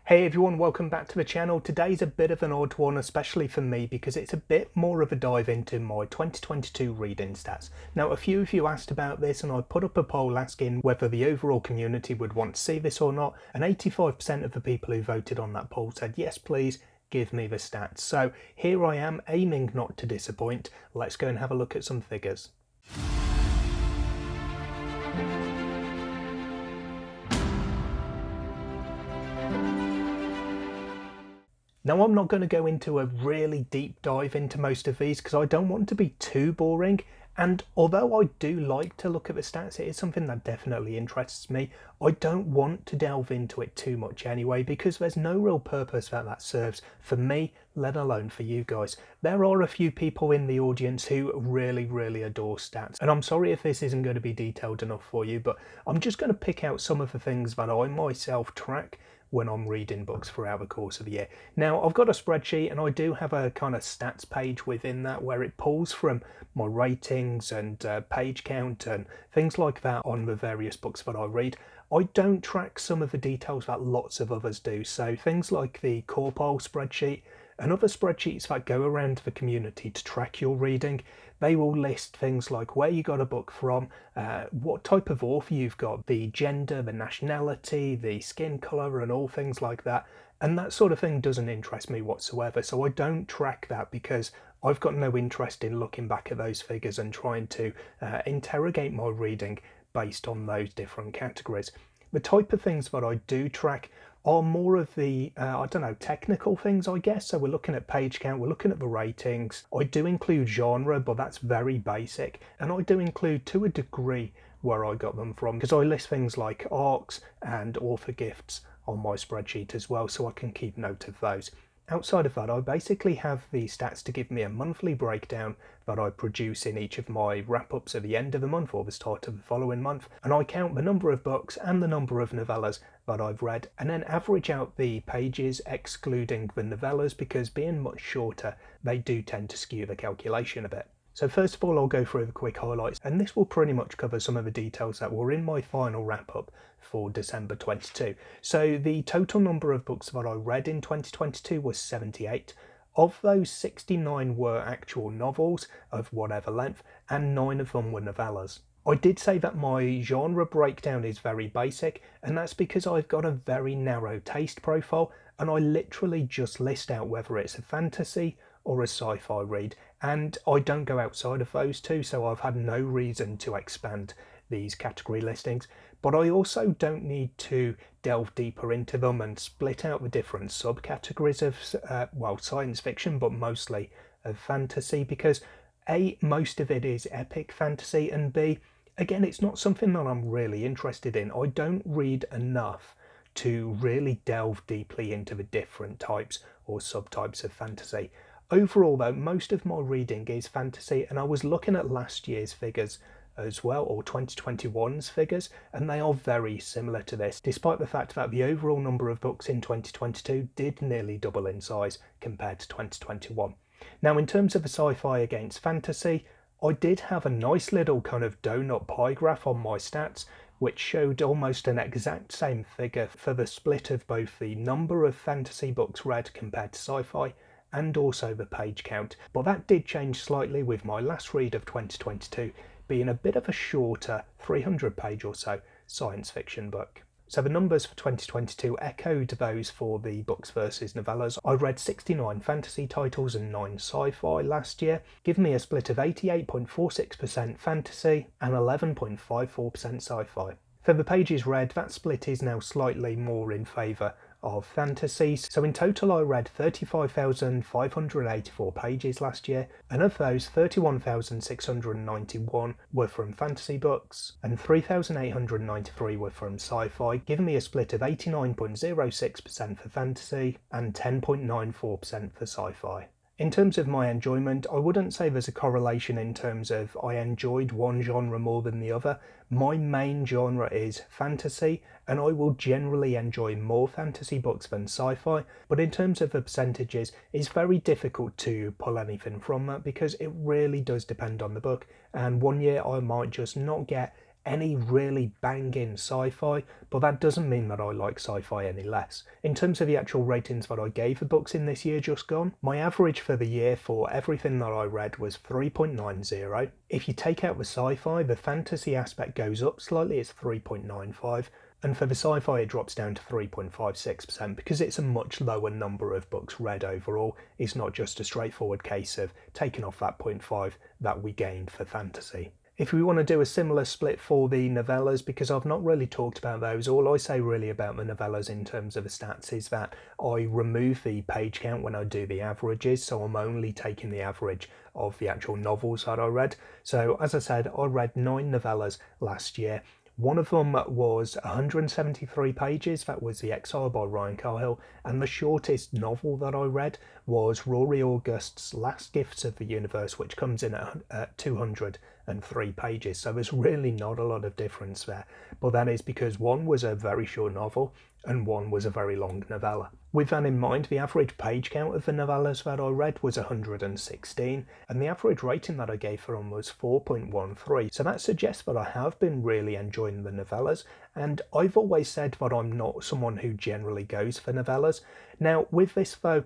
Hey everyone, welcome back to the channel. Today's a bit of an odd one, especially for me, because it's a bit more of a dive into my 2022 reading stats. Now, a few of you asked about this and I put up a poll asking whether the overall community would want to see this or not, and 85% of the people who voted on that poll said, yes please, give me the stats. So here I am, aiming not to disappoint. Let's go and have a look at some figures. Now, I'm not going to go into a really deep dive into most of these because I don't want to be too boring, and although I do like to look at the stats, it is something that definitely interests me, I don't want to delve into it too much anyway because there's no real purpose that serves for me, let alone for you guys. There are a few people in the audience who really adore stats, and I'm sorry if this isn't going to be detailed enough for you, but I'm just going to pick out some of the things that I myself track when I'm reading books throughout the course of the year. Now, I've got a spreadsheet and I do have a kind of stats page within that where it pulls from my ratings and page count and things like that on the various books that I read. I don't track some of the details that lots of others do, so things like the Corpol spreadsheet and other spreadsheets that go around the community to track your reading, they will list things like where you got a book from, what type of author you've got, the gender, the nationality, the skin colour and all things like that. And that sort of thing doesn't interest me whatsoever, so I don't track that because I've got no interest in looking back at those figures and trying to interrogate my reading based on those different categories. The type of things that I do track are more of the, I don't know, technical things, I guess. So we're looking at page count, we're looking at the ratings. I do include genre, but that's very basic. And I do include, to a degree, where I got them from, because I list things like ARCs and author gifts on my spreadsheet as well, so I can keep note of those. Outside of that, I basically have the stats to give me a monthly breakdown that I produce in each of my wrap-ups at the end of the month or the start of the following month, and I count the number of books and the number of novellas that I've read, and then average out the pages excluding the novellas because being much shorter, they do tend to skew the calculation a bit. So first of all, I'll go through the quick highlights, and this will pretty much cover some of the details that were in my final wrap-up for December 22. So the total number of books that I read in 2022 was 78. Of those, 69 were actual novels of whatever length, and 9 of them were novellas. I did say that my genre breakdown is very basic, and that's because I've got a very narrow taste profile, and I literally just list out whether it's a fantasy or a sci-fi read, and I don't go outside of those two, so I've had no reason to expand these category listings. But I also don't need to delve deeper into them and split out the different subcategories of, well, science fiction, but mostly of fantasy, because A, most of it is epic fantasy, and B, again, it's not something that I'm really interested in. I don't read enough to really delve deeply into the different types or subtypes of fantasy. Overall though, most of my reading is fantasy, and I was looking at last year's figures as well, or 2021's figures, and they are very similar to this, despite the fact that the overall number of books in 2022 did nearly double in size compared to 2021. Now, in terms of the sci-fi against fantasy, I did have a nice little kind of donut pie graph on my stats, which showed almost an exact same figure for the split of both the number of fantasy books read compared to sci-fi and also the page count. But that did change slightly with my last read of 2022 being a bit of a shorter 300 page or so science fiction book. So the numbers for 2022 echoed those for the books versus novellas. I read 69 fantasy titles and 9 sci-fi last year, giving me a split of 88.46% fantasy and 11.54% sci-fi. For the pages read, that split is now slightly more in favour of fantasy. So in total I read 35,584 pages last year, and of those 31,691 were from fantasy books and 3,893 were from sci-fi, giving me a split of 89.06% for fantasy and 10.94% for sci-fi. In terms of my enjoyment, I wouldn't say there's a correlation in terms of I enjoyed one genre more than the other. My main genre is fantasy, and I will generally enjoy more fantasy books than sci-fi, but in terms of the percentages, it's very difficult to pull anything from that because it really does depend on the book, and one year I might just not get any really banging sci-fi, but that doesn't mean that I like sci-fi any less. In terms of the actual ratings that I gave the books in this year just gone, my average for the year for everything that I read was 3.90. If you take out the sci-fi, the fantasy aspect goes up slightly, it's 3.95. And for the sci-fi, it drops down to 3.56% because it's a much lower number of books read overall. It's not just a straightforward case of taking off that 0.5 that we gained for fantasy. If we want to do a similar split for the novellas, because I've not really talked about those, all I say really about the novellas in terms of the stats is that I remove the page count when I do the averages, so I'm only taking the average of the actual novels that I read. So as I said, I read 9 novellas last year. One of them was 173 pages, that was The Exile by Ryan Cahill, and the shortest novel that I read was Rory August's Last Gifts of the Universe, which comes in at 203 pages, so there's really not a lot of difference there, but that is because one was a very short novel and one was a very long novella. With that in mind, the average page count of the novellas that I read was 116, and the average rating that I gave for them was 4.13. So that suggests that I have been really enjoying the novellas, and I've always said that I'm not someone who generally goes for novellas. Now, with this though,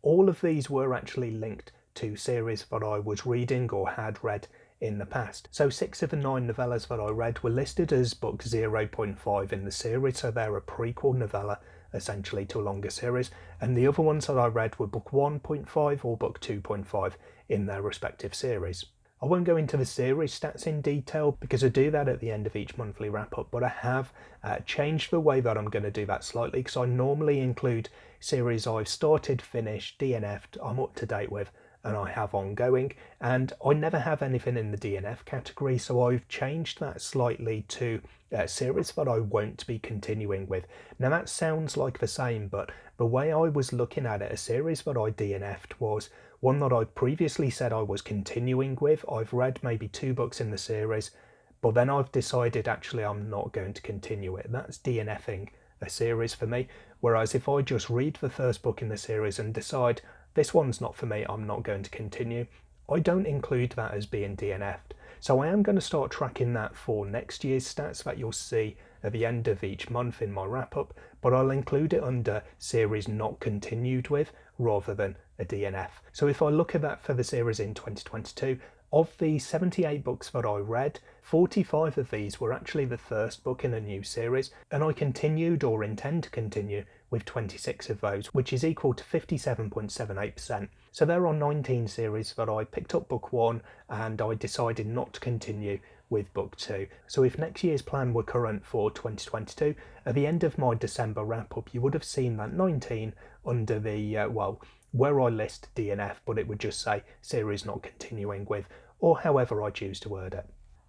all of these were actually linked to series that I was reading or had read in the past. So 6 of the 9 novellas that I read were listed as book 0.5 in the series, so they're a prequel novella essentially to a longer series, and the other ones that I read were book 1.5 or book 2.5 in their respective series. I won't go into the series stats in detail because I do that at the end of each monthly wrap up, but I have changed the way that I'm going to do that slightly, because I normally include series I've started, finished, DNF'd, I'm up to date with, and I have ongoing, and I never have anything in the DNF category, so I've changed that slightly to series that I won't be continuing with. Now that sounds like the same, but the way I was looking at it, a series that I DNF'd was one that I previously said I was continuing with. I've read maybe 2 books in the series, but then I've decided actually I'm not going to continue it. That's DNFing a series for me, whereas if I just read the first book in the series and decide this one's not for me, I'm not going to continue, I don't include that as being DNF'd. So I am going to start tracking that for next year's stats that you'll see at the end of each month in my wrap up, but I'll include it under series not continued with rather than a DNF. So if I look at that for the series in 2022, of the 78 books that I read, 45 of these were actually the first book in a new series, and I continued or intend to continue with 26 of those, which is equal to 57.78%. So there are 19 series that I picked up book 1 and I decided not to continue with book 2. So if next year's plan were current for 2022, at the end of my December wrap up, you would have seen that 19 under the, where I list DNF, but it would just say series not continuing with, or however I choose to word it.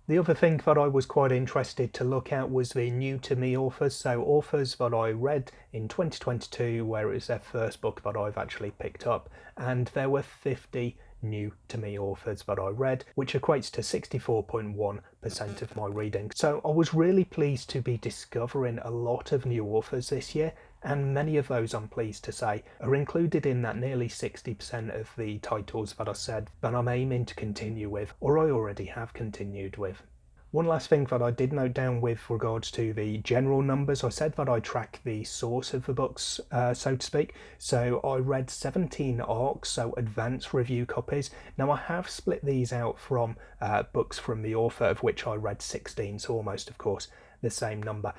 The other thing that I was quite interested to look at was the new to me authors, so authors that I read in 2022 where it was their first book that I've actually picked up, and there were 50 new to me authors that I read, which equates to 64.1% of my reading. So I was really pleased to be discovering a lot of new authors this year, and many of those, I'm pleased to say, are included in that nearly 60% of the titles that I said that I'm aiming to continue with, or I already have continued with. One last thing that I did note down with regards to the general numbers, I said that I track the source of the books, so to speak. So I read 17 ARCs, so advanced review copies. Now I have split these out from books from the author, of which I read 16, so almost, of course, the same number.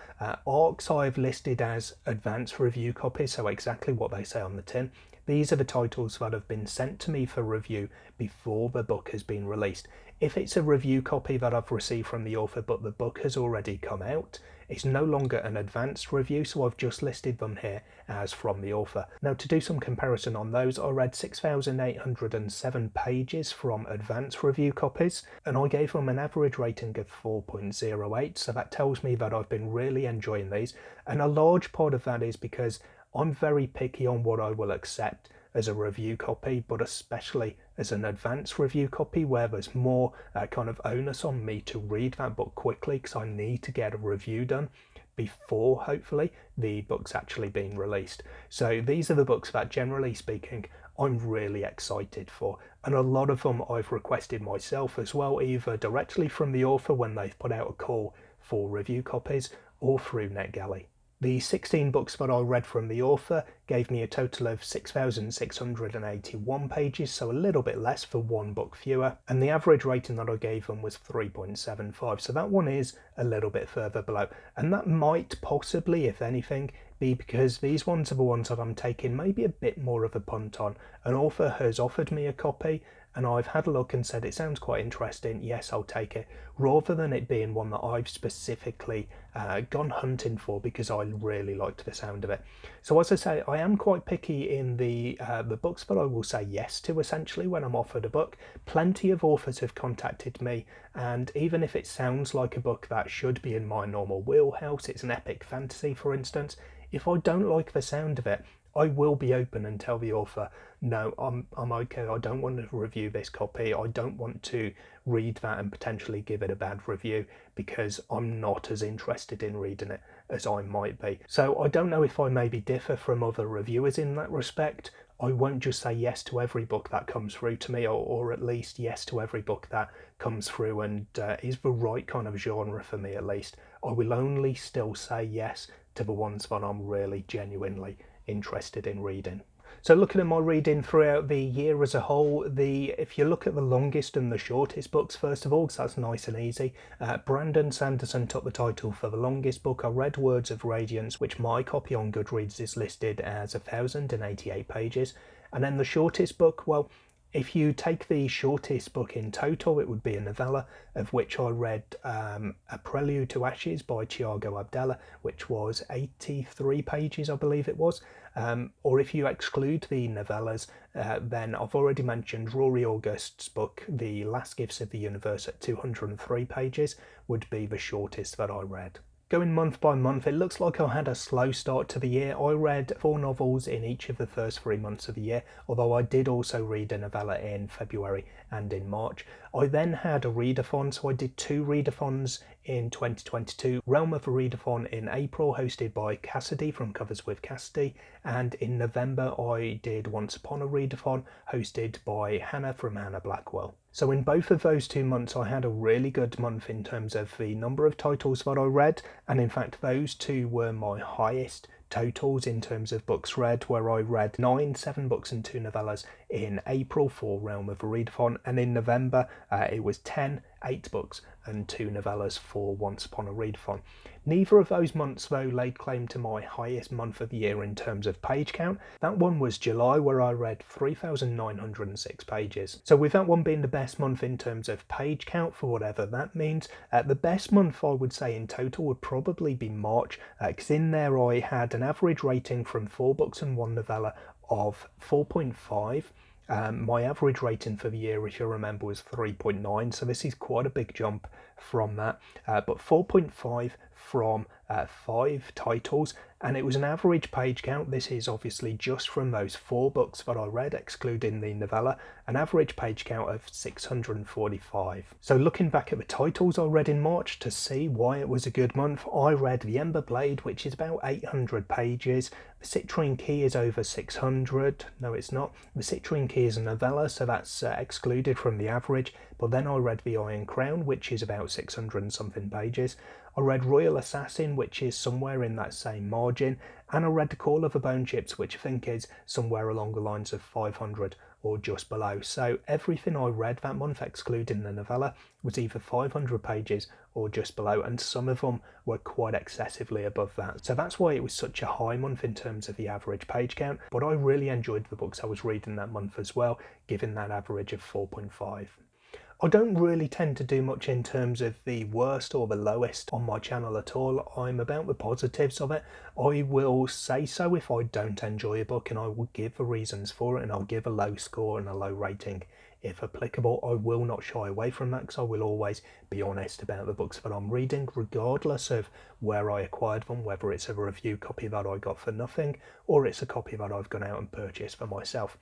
ARCs I've listed as advanced review copies, so exactly what they say on the tin. These are the titles that have been sent to me for review before the book has been released. If it's a review copy that I've received from the author but the book has already come out, it's no longer an advanced review, so I've just listed them here as from the author. Now to do some comparison on those, I read 6,807 pages from advanced review copies, and I gave them an average rating of 4.08, so that tells me that I've been really enjoying these, and a large part of that is because I'm very picky on what I will accept as a review copy, but especially as an advanced review copy where there's more kind of onus on me to read that book quickly because I need to get a review done before, hopefully, the book's actually being released. So these are the books that, generally speaking, I'm really excited for, and a lot of them I've requested myself as well, either directly from the author when they've put out a call for review copies or through NetGalley. The 16 books that I read from the author gave me a total of 6,681 pages, so a little bit less for one book fewer, and the average rating that I gave them was 3.75, so that one is a little bit further below, and that might possibly, if anything, be because these ones are the ones that I'm taking maybe a bit more of a punt on. An author has offered me a copy, and I've had a look and said it sounds quite interesting, yes, I'll take it, rather than it being one that I've specifically gone hunting for because I really liked the sound of it. So as I say, I am quite picky in the books that I will say yes to, essentially, when I'm offered a book. Plenty of authors have contacted me, and even if it sounds like a book that should be in my normal wheelhouse, it's an epic fantasy, for instance, if I don't like the sound of it, I will be open and tell the author, no, I'm okay, I don't want to review this copy, I don't want to read that and potentially give it a bad review because I'm not as interested in reading it as I might be. So I don't know if I maybe differ from other reviewers in that respect. I won't just say yes to every book that comes through to me, or at least yes to every book that comes through and is the right kind of genre for me at least. I will only still say yes to the ones that I'm really genuinely interested in reading. So looking at my reading throughout the year as a whole, if you look at the longest and the shortest books first of all, because that's nice and easy, Brandon Sanderson took the title for the longest book. I read Words of Radiance, which my copy on Goodreads is listed as 1,088 pages. And then the shortest book, well, if you take the shortest book in total, it would be a novella, of which I read A Prelude to Ashes by Tiago Abdella, which was 83 pages, I believe it was. Or if you exclude the novellas, then I've already mentioned Rory August's book, The Last Gifts of the Universe, at 203 pages, would be the shortest that I read. Going month by month, it looks like I had a slow start to the year. I read 4 novels in each of the first 3 months of the year, although I did also read a novella in February and in March. I then had a readathon, so I did 2 readathons in 2022. Realm of a Readathon in April, hosted by Cassidy from Covers with Cassidy, and in November I did Once Upon a Readathon, hosted by Hannah from Hannah Blackwell. So in both of those 2 months I had a really good month in terms of the number of titles that I read, and in fact those 2 were my highest totals in terms of books read, where I read 7 books and 2 novellas in April for Realm of a Readathon, and in November it was 8 books and 2 novellas for Once Upon a Readathon. Neither of those months though laid claim to my highest month of the year in terms of page count. That one was July, where I read 3,906 pages. So with that one being the best month in terms of page count, for whatever that means, the best month I would say in total would probably be March, because in there I had an average rating from 4 books and 1 novella of 4.5. My average rating for the year, if you remember, was 3.9, so this is quite a big jump from that, but 4.5 from 5 titles, and it was an average page count. This is obviously just from those 4 books that I read, excluding the novella, an average page count of 645. So looking back at the titles I read in March to see why it was a good month, I read The Ember Blade, which is about 800 pages. The Citrine Key is over 600. No, it's not. The Citrine Key is a novella, so that's excluded from the average. But then I read The Iron Crown, which is about 600 and something pages. I read Royal Assassin, which is somewhere in that same margin. And I read The Call of the Bone Ships, which I think is somewhere along the lines of 500 or just below. So everything I read that month, excluding the novella, was either 500 pages or just below, and some of them were quite excessively above that. So that's why it was such a high month in terms of the average page count, but I really enjoyed the books I was reading that month as well, given that average of 4.5. I don't really tend to do much in terms of the worst or the lowest on my channel at all. I'm about the positives of it. I will say so if I don't enjoy a book, and I will give the reasons for it, and I'll give a low score and a low rating if applicable. I will not shy away from that, because I will always be honest about the books that I'm reading, regardless of where I acquired them, whether it's a review copy that I got for nothing or it's a copy that I've gone out and purchased for myself.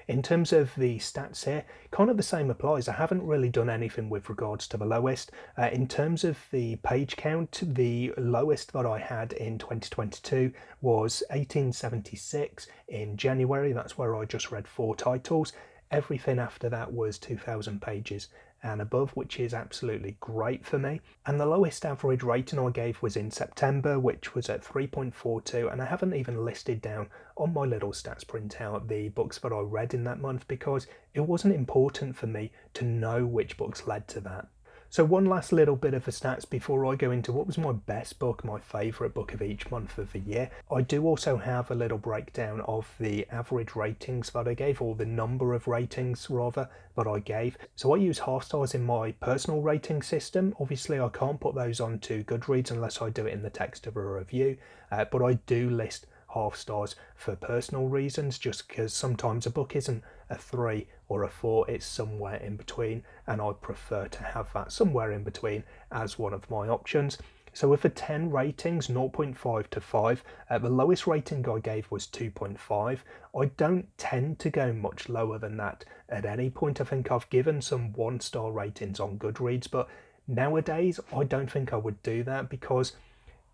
In terms of the stats here, kind of the same applies. I haven't really done anything with regards to the lowest. In terms of the page count, the lowest that I had in 2022 was 1876 in January. That's where I just read 4 titles. Everything after that was 2,000 pages and above, which is absolutely great for me. And the lowest average rating I gave was in September, which was at 3.42, and I haven't even listed down on my little stats printout the books that I read in that month because it wasn't important for me to know which books led to that. So one last little bit of the stats before I go into what was my best book, my favourite book of each month of the year. I do also have a little breakdown of the average ratings that I gave, or the number of ratings rather, that I gave. So I use half stars in my personal rating system. Obviously I can't put those onto Goodreads unless I do it in the text of a review, but I do list half stars for personal reasons, just because sometimes a book isn't a 3 or a 4, it's somewhere in between, and I prefer to have that somewhere in between as one of my options. So with the 10 ratings, 0.5 to 5, the lowest rating I gave was 2.5. I don't tend to go much lower than that at any point. I think I've given some 1-star ratings on Goodreads, but nowadays I don't think I would do that, because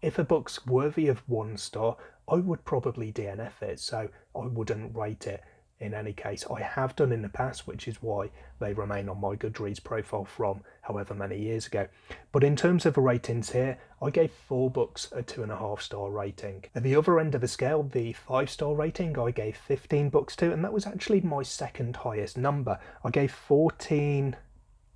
if a book's worthy of 1 star, I would probably DNF it, so I wouldn't rate it in any case. I have done in the past, which is why they remain on my Goodreads profile from however many years ago. But in terms of the ratings here, I gave 4 books a 2.5-star rating. At the other end of the scale, the 5-star rating, I gave 15 books to, and that was actually my second highest number. I gave 14,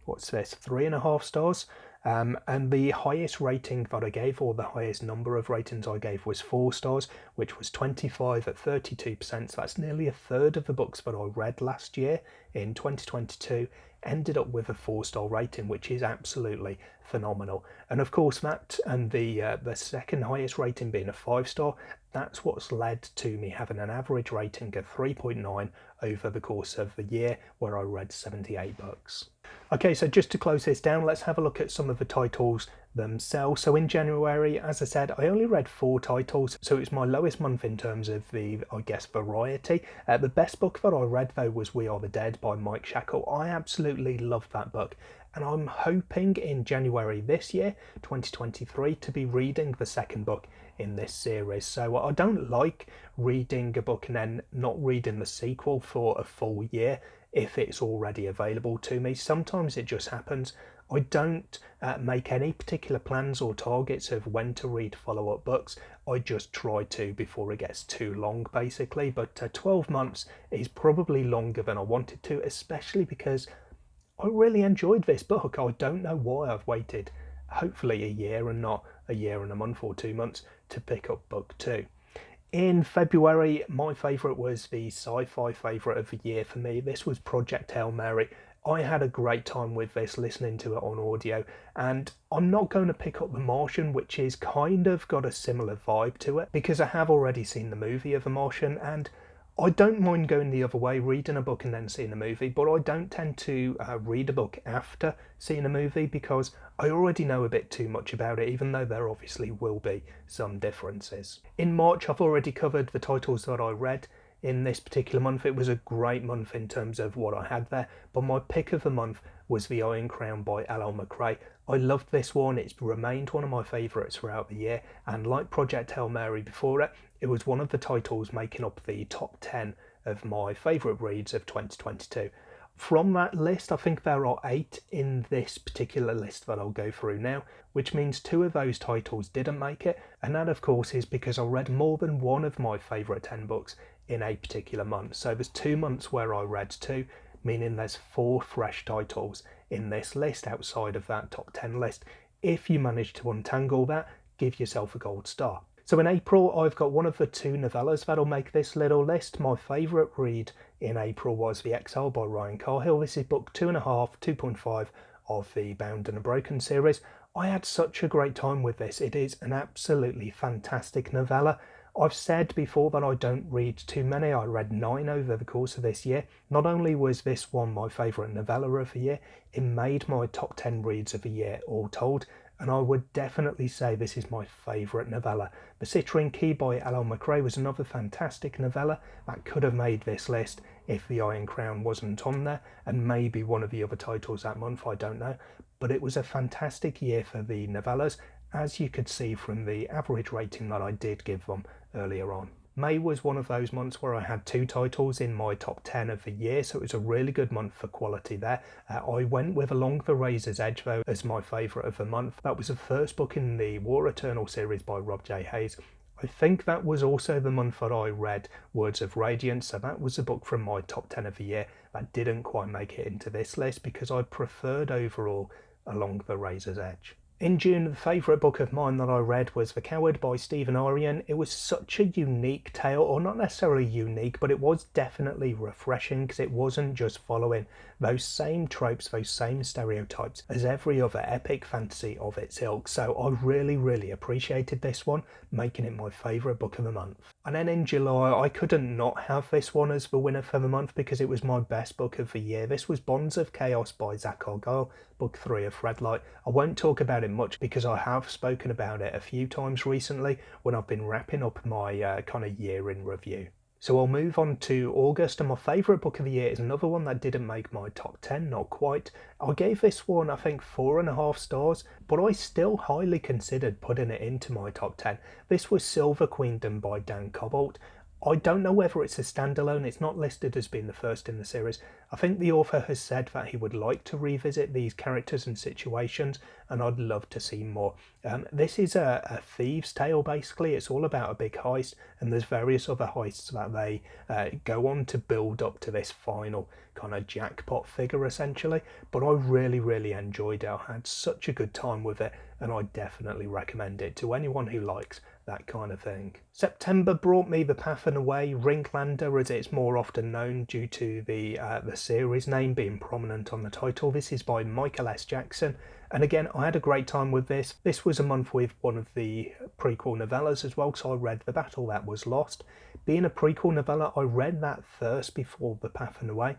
3.5 stars. And the highest rating that I gave, or the highest number of ratings I gave, was 4 stars, which was 25 at 32%. So that's nearly a third of the books that I read last year in 2022 ended up with a 4-star rating, which is absolutely phenomenal. And of course that, and the second highest rating being a 5-star, that's what's led to me having an average rating of 3.9 over the course of the year, where I read 78 books. Okay, so just to close this down, let's have a look at some of the titles themselves. So in January, as I said, I only read 4 titles, so it's my lowest month in terms of the, I guess, variety. The best book that I read, though, was We Are the Dead by Mike Shackle. I absolutely loved that book, and I'm hoping in January this year, 2023, to be reading the second book in this series. So I don't like reading a book and then not reading the sequel for a full year if it's already available to me. Sometimes it just happens. I don't make any particular plans or targets of when to read follow-up books. I just try to before it gets too long, basically. But 12 months is probably longer than I wanted to, especially because I really enjoyed this book. I don't know why I've waited hopefully a year and not a year and a month or 2 months to pick up book 2. In February, my favourite was the sci-fi favourite of the year for me. This was Project Hail Mary. I had a great time with this, listening to it on audio, and I'm not going to pick up The Martian, which is kind of got a similar vibe to it, because I have already seen the movie of The Martian, and I don't mind going the other way, reading a book and then seeing a movie, but I don't tend to read a book after seeing a movie, because I already know a bit too much about it, even though there obviously will be some differences. In March, I've already covered the titles that I read in this particular month. It was a great month in terms of what I had there, but my pick of the month was The Iron Crown by L.L. McRae. I loved this one. It's remained one of my favourites throughout the year, and like Project Hail Mary before it, it was one of the titles making up the top 10 of my favourite reads of 2022. From that list, I think there are 8 in this particular list that I'll go through now, which means 2 of those titles didn't make it, and that of course is because I read more than one of my favourite 10 books in a particular month. So there's 2 months where I read 2, meaning there's 4 fresh titles in this list outside of that top 10 list. If you manage to untangle that, give yourself a gold star. So in April, I've got one of the 2 novellas that'll make this little list. My favourite read in April was The Exile by Ryan Carhill. This is book 2.5, 2.5 of the Bound and the Broken series. I had such a great time with this. It is an absolutely fantastic novella. I've said before that I don't read too many. I read 9 over the course of this year. Not only was this one my favourite novella of the year, it made my top 10 reads of the year all told, and I would definitely say this is my favourite novella. The Citrine Key by L.L. McRae was another fantastic novella that could have made this list if The Iron Crown wasn't on there, and maybe one of the other titles that month, I don't know. But it was a fantastic year for the novellas, as you could see from the average rating that I did give them earlier on. May was one of those months where I had 2 titles in my top 10 of the year, so it was a really good month for quality there. I went with Along the Razor's Edge though as my favourite of the month. That was the first book in the War Eternal series by Rob J. Hayes. I think that was also the month that I read Words of Radiance, so that was a book from my top 10 of the year that didn't quite make it into this list because I preferred overall Along the Razor's Edge. In June, the favourite book of mine that I read was The Coward by Stephen Aryan. It was such a unique tale, or not necessarily unique, but it was definitely refreshing because it wasn't just following those same tropes, those same stereotypes as every other epic fantasy of its ilk. So I really, really appreciated this one, making it my favourite book of the month. And then in July, I couldn't not have this one as the winner for the month because it was my best book of the year. This was Bonds of Chaos by Zach Argyle, book 3 of Threadlight. I won't talk about it much because I have spoken about it a few times recently when I've been wrapping up my kind of year in review. So I'll move on to August, and my favourite book of the year is another one that didn't make my top 10, not quite. I gave this one, I think, 4.5 stars, but I still highly considered putting it into my top 10. This was Silver Queendom by Dan Cobbold. I don't know whether it's a standalone, it's not listed as being the first in the series. I think the author has said that he would like to revisit these characters and situations, and I'd love to see more. This is a thieves' tale basically. It's all about a big heist, and there's various other heists that they go on to build up to this final kind of jackpot figure essentially. But I really, really enjoyed it. I had such a good time with it, and I definitely recommend it to anyone who likes that kind of thing. September brought me The Path and Away, Ringlander as it's more often known due to the series name being prominent on the title. This is by Michael S. Jackson, and again I had a great time with this. This was a month with one of the prequel novellas as well, so I read The Battle That Was Lost. Being a prequel novella, I read that first before The Path and Away,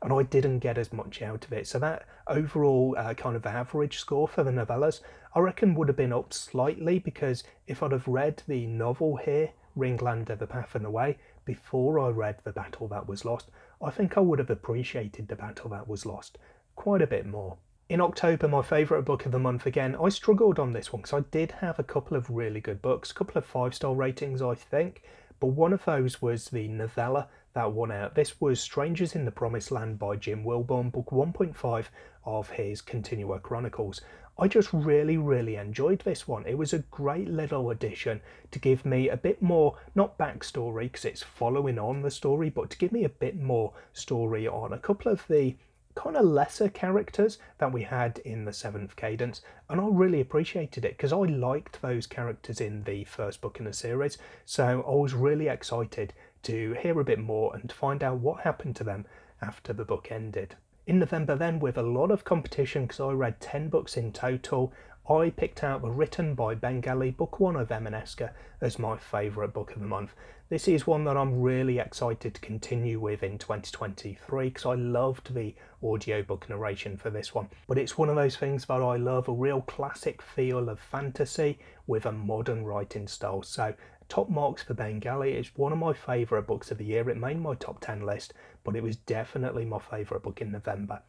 and I didn't get as much out of it. So that overall kind of average score for the novellas, I reckon would have been up slightly, because if I'd have read the novel here, Ringlander, The Path and Away, before I read The Battle That Was Lost, I think I would have appreciated The Battle That Was Lost quite a bit more. In October, my favourite book of the month, again, I struggled on this one because I did have a couple of really good books, a couple of 5-star ratings I think, but one of those was the novella that won out. This was Strangers in the Promised Land by Jim Wilborn, book 1.5 of his Continua Chronicles. I just really, really enjoyed this one. It was a great little addition to give me a bit more, not backstory because it's following on the story, but to give me a bit more story on a couple of the kind of lesser characters that we had in the Seventh Cadence, and I really appreciated it because I liked those characters in the first book in the series, so I was really excited to hear a bit more and to find out what happened to them after the book ended. In November then, with a lot of competition because I read 10 books in total, I picked out the Written by Bengali, book 1 of Emaneska, as my favourite book of the month. This is one that I'm really excited to continue with in 2023 because I loved the audiobook narration for this one. But it's one of those things that I love, a real classic feel of fantasy with a modern writing style. So top marks for Bengali. It's one of my favourite books of the year. It made my top 10 list, but it was definitely my favourite book in November.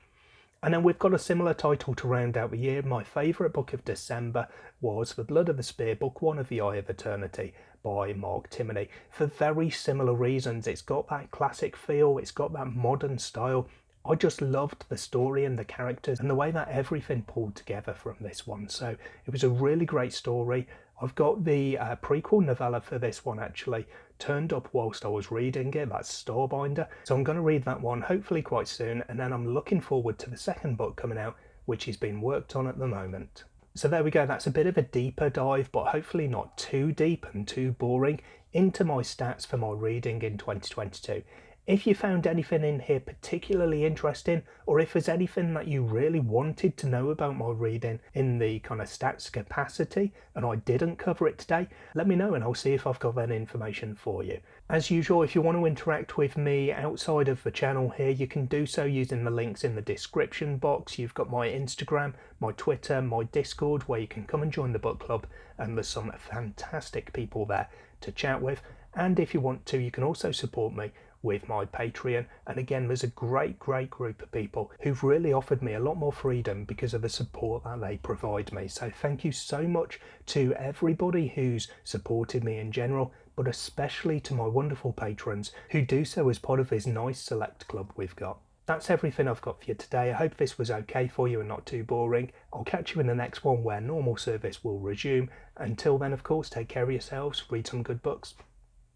And then we've got a similar title to round out the year. My favourite book of December was The Blood of the Spear, book 1 of The Eye of Eternity by Mark Timoney. For very similar reasons. It's got that classic feel, it's got that modern style. I just loved the story and the characters and the way that everything pulled together from this one. So it was a really great story. I've got the prequel novella for this one actually turned up whilst I was reading it, that's Starbinder. So I'm going to read that one hopefully quite soon, and then I'm looking forward to the second book coming out, which is being worked on at the moment. So there we go, that's a bit of a deeper dive, but hopefully not too deep and too boring, into my stats for my reading in 2022. If you found anything in here particularly interesting, or if there's anything that you really wanted to know about my reading in the kind of stats capacity and I didn't cover it today, let me know and I'll see if I've got that information for you. As usual, if you want to interact with me outside of the channel here, you can do so using the links in the description box. You've got my Instagram, my Twitter, my Discord, where you can come and join the book club, and there's some fantastic people there to chat with. And if you want to, you can also support me with my Patreon, and again there's a great group of people who've really offered me a lot more freedom because of the support that they provide me. So thank you so much to everybody who's supported me in general, but especially to my wonderful patrons who do so as part of this nice select club we've got. That's everything I've got for you today. I hope this was okay for you and not too boring. I'll catch you in the next one where normal service will resume. Until then, of course, take care of yourselves, read some good books.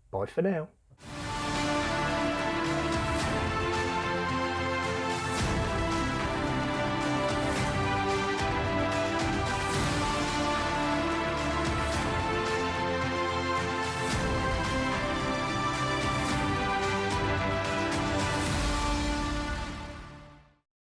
Bye for now.